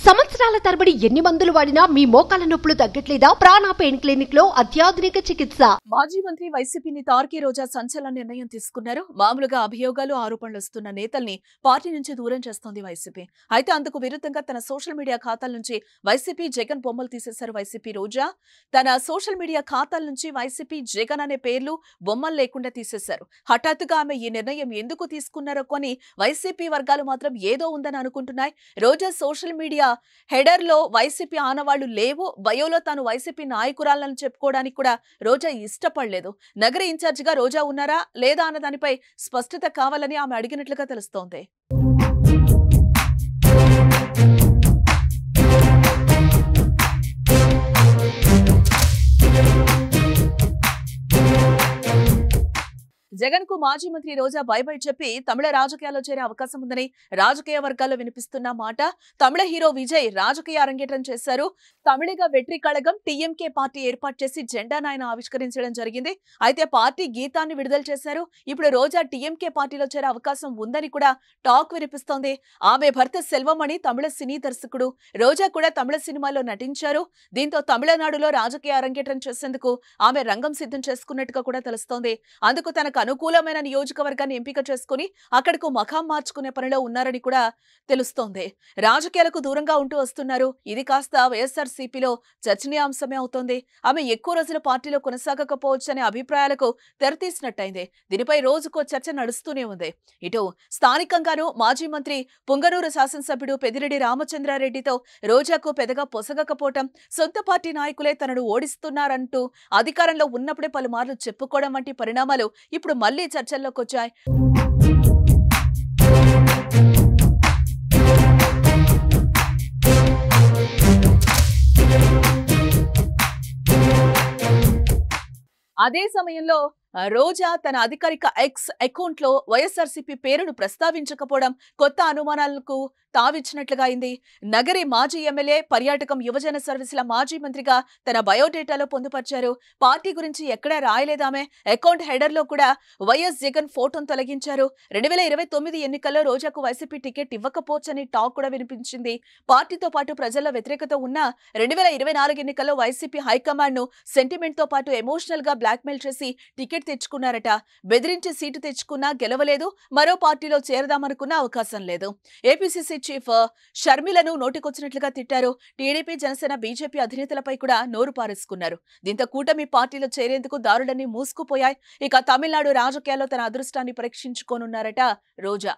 సంవత్సరాల తరబడి ఎన్ని మందులు వాడినా మీ మోకాల నొప్పులు తగ్గట్లేదా? ప్రాణ పెయిన్ క్లినిక్ లో అత్యాధునిక చికిత్స. మాజీ మంత్రి వైసీపీ తార్కి రోజా సంచలన నిర్ణయం తీసుకున్నారు. మామూలుగా అభియోగాలు ఆరోపణలు వస్తున్న నేతల్ని పార్టీ నుంచి దూరం చేస్తోంది వైసీపీ. అయితే అందుకు విరుద్ధంగా తన సోషల్ మీడియా ఖాతాల నుంచి వైసీపీ జగన్ బొమ్మలు తీసేశారు వైసీపీ రోజా. తన సోషల్ మీడియా ఖాతాల నుంచి వైసీపీ జగన్ అనే పేర్లు బొమ్మలు లేకుండా తీసేశారు. హఠాత్తుగా ఆమె ఈ నిర్ణయం ఎందుకు తీసుకున్నారో కొని వైసీపీ వర్గాలు మాత్రం ఏదో ఉందని అనుకుంటున్నాయి. రోజా సోషల్ మీడియా హెడర్ లో వైసీపీ ఆనవాళ్లు లేవు, బయోలో తాను వైసీపీ నాయకురాలను చెప్పుకోవడానికి కూడా రోజా ఇష్టపడలేదు. నగర ఇన్ఛార్జిగా రోజా ఉన్నారా లేదా అన్న దానిపై స్పష్టత కావాలని ఆమె అడిగినట్లుగా తెలుస్తోంది. జగన్ కు మాజీ మంత్రి రోజా బై బై చెప్పి తమిళ రాజకీయాల్లో చేరే అవకాశం ఉందని రాజకీయ వర్గాల్లో వినిపిస్తున్న మాట. తమిళ హీరో విజయ్ రాజకీయ అరంగేట్రం చేశారు. తమిళిగ వెట్రి కళగం టీఎంకే పార్టీ ఏర్పాటు చేసి జెండాను ఆయన ఆవిష్కరించడం జరిగింది. అయితే పార్టీ గీతాన్ని విడుదల చేశారు. ఇప్పుడు రోజా టీఎంకే పార్టీలో చేరే అవకాశం ఉందని కూడా టాక్ వినిపిస్తోంది. ఆమె భర్త సెల్వమణి తమిళ సినీ దర్శకుడు. రోజా కూడా తమిళ సినిమాలో నటించారు. దీంతో తమిళనాడులో రాజకీయ అరంగేట్రం చేసేందుకు ఆమె రంగం సిద్ధం చేసుకున్నట్టుగా కూడా తెలుస్తోంది. అందుకు తనకు అనుకూలమైన నియోజకవర్గాన్ని ఎంపిక చేసుకుని అక్కడకు మఖాం మార్చుకునే పనిలో ఉన్నారని కూడా తెలుస్తోంది. రాజకీయాలకు దూరంగా ఉంటూ వస్తున్నారు. ఇది కాస్త వైఎస్ఆర్సీపీలో చర్చనీయాంశమే అవుతోంది. ఆమె ఎక్కువ రోజులు పార్టీలో కొనసాగకపోవచ్చనే అభిప్రాయాలకు తెరతీసినట్టయింది. దీనిపై రోజుకో చర్చ నడుస్తూనే ఉంది. ఇటు స్థానికంగానూ మాజీ మంత్రి పుంగనూరు శాసనసభ్యుడు పెద్దిరెడ్డి రామచంద్రారెడ్డితో రోజాకు పెద్దగా పొసగకపోవటం, సొంత పార్టీ నాయకులే తనను ఓడిస్తున్నారంటూ అధికారంలో ఉన్నప్పుడే పలుమార్లు చెప్పుకోవడం వంటి పరిణామాలు ఇప్పుడు మళ్లీ చర్చల్లోకి వచ్చాయి. అదే సమయంలో రోజా తన అధికారిక ఎక్స్ అకౌంట్ లో వైఎస్ఆర్సీపీ పేరును ప్రస్తావించకపోవడం కొత్త అనుమానాలకు తావిచ్చినట్లుగా అయింది. నగరి మాజీ ఎమ్మెల్యే, పర్యాటకం, యువజన సర్వీసుల మాజీ మంత్రిగా తన బయోడేటాలో పొందుపరిచారు. పార్టీ గురించి ఎక్కడా రాయలేదామె. అకౌంట్ హెడర్ లో కూడా వైఎస్ జగన్ ఫోటోను తొలగించారు. 2029 ఎన్నికల్లో రోజాకు వైసీపీ టికెట్ ఇవ్వకపోవచ్చని టాక్ కూడా వినిపించింది. పార్టీతో పాటు ప్రజల్లో వ్యతిరేకత ఉన్న 2024 ఎన్నికల్లో వైసీపీ హైకమాండ్ ను సెంటిమెంట్ తో పాటు ఎమోషనల్ గా బ్లాక్మెయిల్ చేసి టికెట్ తెచ్చుకున్నారట. బెదిరించి సీటు తెచ్చుకున్నా గెలవలేదు. మరో పార్టీలో చేరదామనుకున్న అవకాశం లేదు. ఏపీసీసీ చీఫ్ షర్మిలను నోటికొచ్చినట్లుగా తిట్టారు. టీడీపీ, జనసేన, బీజేపీ అధినేతలపై కూడా నోరు పారేసుకున్నారు. దీంతో కూటమి పార్టీలో చేరేందుకు దారులన్నీ మూసుకుపోయాయి. ఇక తమిళనాడు రాజకీయాల్లో తన అదృష్టాన్ని పరీక్షించుకోనున్నారట రోజా.